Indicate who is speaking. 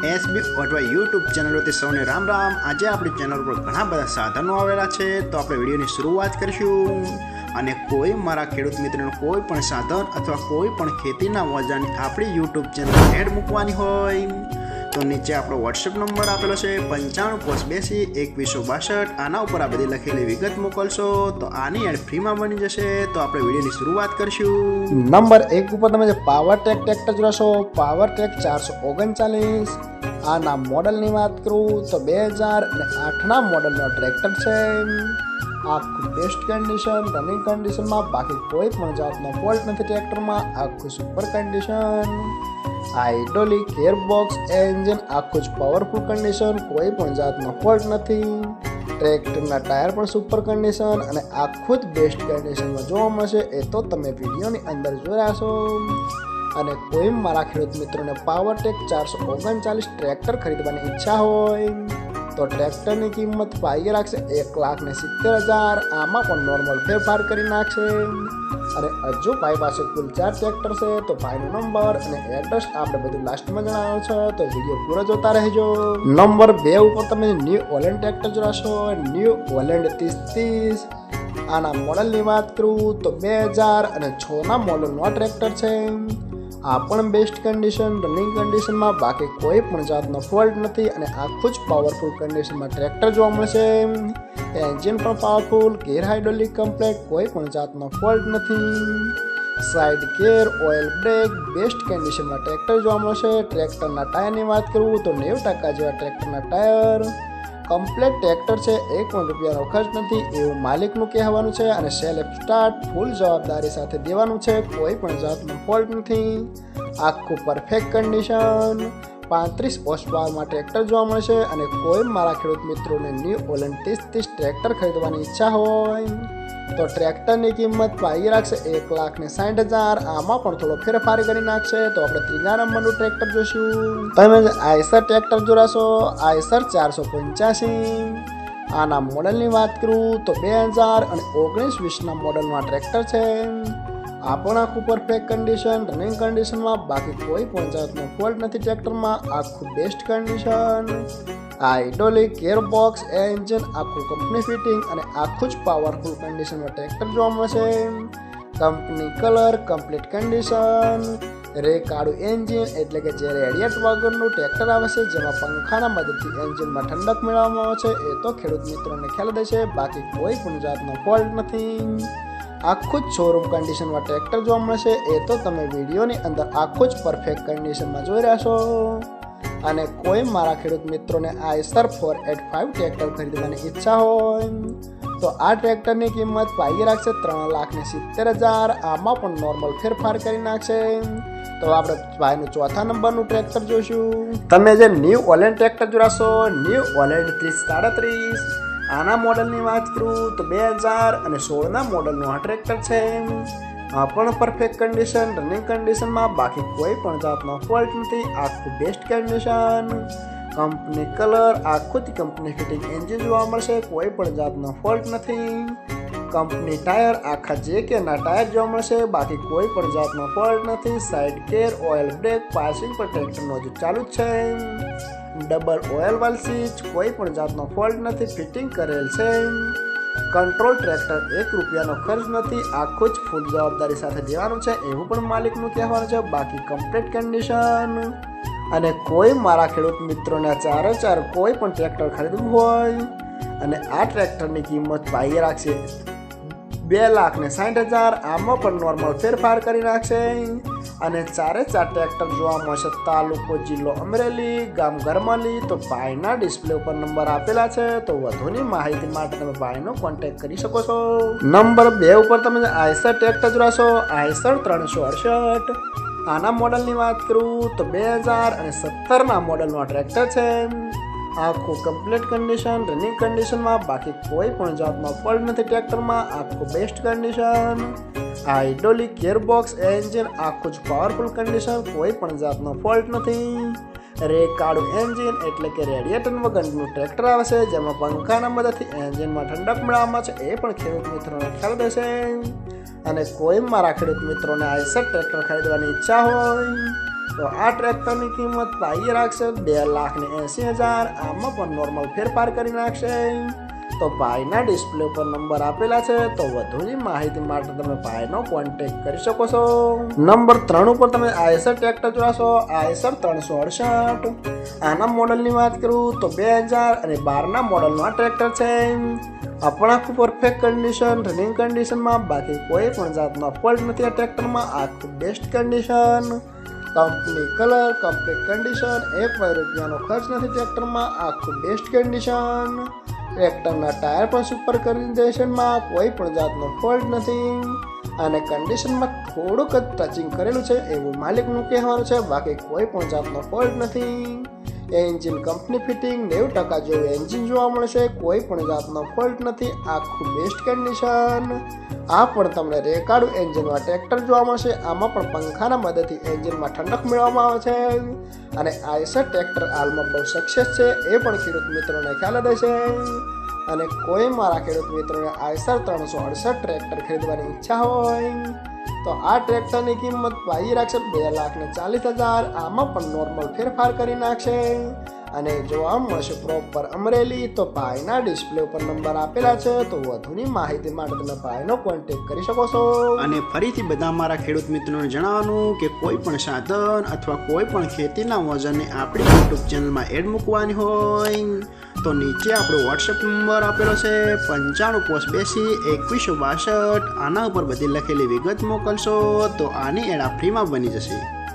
Speaker 1: SB Athwa YouTube ચેનલોથી સૌને રામ રામ। આજે આપણી ચેનલ પર ઘણા બધા સાધનો આવેલા છે, તો આપણે વિડીયોની શરૂઆત કરીશું। અને કોઈ મારા ખેડૂત મિત્રોનું કોઈ પણ સાધન અથવા કોઈ પણ ખેતીના ઓજારની આપણી યુટ્યુબ ચેનલ એડ મૂકવાની હોય તો નીચે આપણો વોટ્સએપ નંબર આપેલો છે 95822162। આના ઉપર આ બધી લખેલી વિગત મોકલશો તો આની એડ ફ્રીમાં બની જશે। તો આપણે વિડીયોની શરૂઆત કરીશું।
Speaker 2: નંબર 1 ઉપર તમે જે પાવરટેક ટ્રેક્ટર જોશો, પાવરટેક 439। આના મોડલની વાત કરું તો 2008ના મોડલનો ટ્રેક્ટર છે। આખું બેસ્ટ કન્ડિશન, રનિંગ કન્ડિશનમાં, બાકી કોઈ પણ જાતનો ફોલ્ટ નથી ટ્રેક્ટરમાં। આખું super condition, hydraulic gearbox, engine આખું જ પાવરફુલ કન્ડિશન, કોઈ પણ જાતનો ફોલ્ટ નથી। ટ્રેક્ટરના ટાયર પણ સુપર કન્ડિશન અને આખું જ બેસ્ટ કન્ડિશનમાં જોવા મળશે। એ તો તમે વિડીયોની અંદર જોઈ રહ્યા છો। અને કોઈ મારા ખેડૂત મિત્રોને પાવરટેક 439 ટ્રેક્ટર ખરીદવાની ઈચ્છા હોય તો ટ્રેક્ટરની કિંમત ભાઈએ રાખશે 1,70,000। આમાં પણ નોર્મલ ફેરફાર કરી નાખશે। અને હજુ ભાઈ પાસે કુલ 4 ટ્રેક્ટર છે, તો ભાઈનો નંબર અને એડ્રેસ આપણે બધું લાસ્ટમાં જણાવ્યું છે, તો વિડીયો પૂરો જોતા રહેજો। નંબર 2 ઉપર તમે ન્યૂ ઓલેન્ડ ટ્રેક્ટર જોશો, ન્યૂ ઓલેન્ડ 3030। આના મોડલની વાત કરું તો 2006ના મોડલનો ટ્રેક્ટર છે। આ પણ બેસ્ટ કન્ડિશન, રનિંગ કન્ડિશનમાં, બાકી કોઈ પણ જાતનો ફોલ્ટ નથી અને આખું જ પાવરફુલ કન્ડિશનમાં ટ્રેક્ટર જોવા મળશે। એન્જિન પણ પાવરફુલ, ગેર હાઇડ્રોલિક કમ્પ્લેટ, કોઈ પણ જાતનો ફોલ્ટ નથી। સાઇડ ગેર, ઓઇલ બ્રેક, બેસ્ટ કન્ડિશનમાં ટ્રેક્ટર જોવા મળશે। ટ્રેક્ટરના ટાયરની વાત કરું તો 90% જેવા ટ્રેક્ટરના ટાયર કમ્પ્લેટ ટ્રેક્ટર છે, 1 પણ રૂપિયાનો ખર્ચ નથી એવું માલિકનું કહેવાનું છે। અને સેલ્ફ સ્ટાર્ટ ફૂલ જવાબદારી સાથે દેવાનું છે, કોઈ પણ જાતનો ફોલ્ટ નથી। આખું પરફેક્ટ કન્ડિશન, 35 હોર્સ પાવરમાં ટ્રેક્ટર જોવા મળશે। અને કોઈ મારા ખેડૂત મિત્રોને ન્યૂ ઓલેન્ડ 3030 ટ્રેક્ટર ખરીદવાની ઈચ્છા હોય તો ટ્રેક્ટરની કિંમત ભાઈએ રાખશે 1,60,000। આમાં પણ થોડો ફેરફાર કરી નાખશે। તો આપણે 3જા નંબરનું ટ્રેક્ટર જોઈશું। તમે આઈસર ટ્રેક્ટર જોશો, આઈસર 485। આના મોડલની વાત કરું તો 2019-20ના મોડલમાં ટ્રેક્ટર છે। આ પણ આખું પરફેક્ટ કન્ડિશન, રનિંગ કન્ડિશનમાં, બાકી કોઈ પણ જાતનો ફોલ્ટ નથી ટ્રેક્ટરમાં। આખું best condition, hydraulic gearbox, engine આખું કંપની ફિટિંગ અને આખું જ પાવરફુલ કન્ડિશનમાં ટ્રેક્ટર જોવા મળશે। કંપની કલર, કમ્પ્લીટ કન્ડિશન, રેકાળું એન્જિન એટલે કે જે રેડિયેટર વગરનું ટ્રેક્ટર આવે છે, જેમાં પંખાના મદદથી એન્જિનમાં ઠંડક મેળવવામાં આવે છે। એ તો ખેડૂત મિત્રોને ખ્યાલ દેશે, બાકી કોઈ પણ જાતનો ફોલ્ટ નથી। આખું જ શોરૂમ કન્ડિશનમાં ટ્રેક્ટર જોવા મળશે। એ તો તમે વિડીયોની અંદર આખું જ પરફેક્ટ કન્ડિશનમાં જોઈ રહ્યા છો। અને કોઈ મારા ખેડૂત મિત્રોને આઈસર 485 ટ્રેક્ટર ખરીદવાની ઈચ્છા હોય તો આ ટ્રેક્ટરની કિંમત ભાઈએ રાખશે 3,70,000। આમાં પણ નોર્મલ ફેરફાર કરી નાખશે। તો આપણે ભાઈનું 4થા નંબરનું ટ્રેક્ટર જોઈશું। તમે જે ન્યૂ ઓલેન્ડ ટ્રેક્ટર જોશો, ન્યૂ ઓલેન્ડ 3037। આના મોડલની વાત કરું તો 2016ના મોડલનું આ ટ્રેક્ટર છે। આ પણ પરફેક્ટ કન્ડિશન, રનિંગ કન્ડિશનમાં, બાકી કોઈ પણ જાતનો ફોલ્ટ નથી। આખું બેસ્ટ કન્ડિશન, કંપની કલર, આખું જ કંપની ફિટિંગ એન્જિન જોવા મળશે, કોઈ પણ જાતનો ફોલ્ટ નથી। કંપની ટાયર આખા જેકેના ટાયર જોવા મળશે, બાકી કોઈ પણ જાતનો ફોલ્ટ નથી। સાઇડ ગેર, ઓઇલ બ્રેક, પાસિંગ પર ટ્રેક્ટરનો હજુ ચાલુ જ છે। ડબલ ઓઇલ વાલ સ્વિચ, કોઈ પણ જાતનો ફોલ્ટ નથી, ફિટિંગ કરેલ છે। કંટ્રોલ ટ્રેક્ટર 1 રૂપિયાનો ખર્ચ નથી, આખું જ ફૂલ જવાબદારી સાથે દેવાનું છે એવું પણ માલિકનું કહેવાનું છે। બાકી કમ્પ્લીટ કન્ડિશન। અને કોઈ મારા ખેડૂત મિત્રોને 4 કોઈ પણ ટ્રેક્ટર ખરીદવું હોય અને આ ટ્રેક્ટરની કિંમત ભાઈએ રાખશે 2,60,000। આમાં પણ નોર્મલ ફેરફાર કરી નાખશે। અને 4 ટ્રેક્ટર જોવા મળશે તાલુકો જિલ્લો અમરેલી, ગામ ગરમાલી। તો ભાઈના ડિસ્પ્લે ઉપર નંબર આપેલા છે, તો વધુની માહિતી માટે તમે ભાઈનો કોન્ટેક્ટ કરી શકો છો। નંબર 2 ઉપર તમે આઈસર ટ્રેક્ટર જોશો, આઈસર 368। આના મોડલની વાત કરું તો 2017ના મોડલનો ટ્રેક્ટર છે। આખું કમ્પ્લીટ કન્ડિશન, રનિંગ કન્ડિશનમાં, બાકી કોઈ પણ જાતનો ફોલ્ટ નથી ટ્રેક્ટરમાં। આખું best condition, hydraulic gearbox, engine આખું જ પાવરફુલ કન્ડિશન, કોઈ પણ જાતનો ફોલ્ટ નથી। રેકાળું એન્જિન એટલે કે રેડિયેટર વગરનું ટ્રેક્ટર આવે છે, જેમાં પંખાના મદદથી એન્જિનમાં ઠંડક મેળવવામાં છે, એ પણ ખેડૂત મિત્રોને ખ્યાલ દેશે। અને કોઈ મારા ખેડૂત મિત્રોને આઈસર ટ્રેક્ટર ખરીદવાની ઈચ્છા હોય તો આ ટ્રેક્ટરની કિંમત પાઈએ રાખશે 2,80,000. આમાં પણ નોર્મલ ફેરફાર કરી નાખશે. તો ભાઈના ડિસ્પ્લે ઉપર નંબર આપેલા છે, તો વધુની માહિતી માટે તમે ભાઈનો કોન્ટેક્ટ કરી શકો છો. નંબર 3 ઉપર તમે આઈસર ટ્રેક્ટર જોશો, આઈસર 368. આના મોડલની વાત કરું તો 2012ના મોડલનું આ ટ્રેક્ટર છે. આપણ આખું પરફેક્ટ કન્ડિશન, રનિંગ કન્ડિશનમાં, બાકી કોઈ પણ જાતનો ફોલ્ટ નથી. આ ટ્રેક્ટરમાં આખું best condition, company colour, complete condition, ₹1 ખર્ચ નથી ટ્રેક્ટરમાં. આખું બેસ્ટ કન્ડિશન. ટ્રેક્ટરના ટાયર પણ સુપર કન્ડિશનમાં, કોઈ પણ જાતનો ફોલ્ટ નથી. અને કન્ડિશનમાં થોડુંક જ ટચિંગ કરેલું છે એવું માલિકનું કહેવાનું છે, બાકી કોઈ પણ જાતનો ફોલ્ટ નથી. એન્જિન કંપની ફિટિંગ 90% જેવું એન્જિન જોવા મળશે, કોઈ પણ જાતનો ફોલ્ટ નથી. આખું બેસ્ટ કન્ડિશન. આ પણ તમને રેકાર્ડ એન્જિનમાં ટ્રેક્ટર જોવા મળશે. આમાં પણ પંખાના મદદથી એન્જિનમાં ઠંડક મેળવવામાં આવે છે. અને આઈસર ટ્રેક્ટર હાલમાં બહુ સક્સેસ છે, એ પણ ખેડૂત મિત્રોને ખ્યાલ જ હશે. અને કોઈ મારા ખેડૂત મિત્રોને આઈસર 368 ટ્રેક્ટર ખરીદવાની ઈચ્છા હોય તો આ ટ્રેક્ટરની કિંમત પાઈ રાખશે 2,40,000. આમાં પણ નોર્મલ ફેરફાર કરી નાખશે. અને જોવા મળશે પ્રોપર અમરેલી. તો ભાઈના ડિસ્પ્લે ઉપર નંબર આપેલા છે, તો વધુની માહિતી માટે તમે ભાઈનો કોન્ટેક્ટ કરી શકો છો.
Speaker 1: અને ફરીથી બધા મારા ખેડૂત મિત્રોને જણાવવાનું કે કોઈ પણ સાધન અથવા કોઈ પણ ખેતીના વજનને આપણી યુટ્યુબ ચેનલમાં એડ મૂકવાની હોય તો નીચે આપણો વોટ્સએપ નંબર આપેલો છે 9582 2162. આના ઉપર બધી લખેલી વિગત મોકલશો તો આની એડ ફ્રીમાં બની જશે.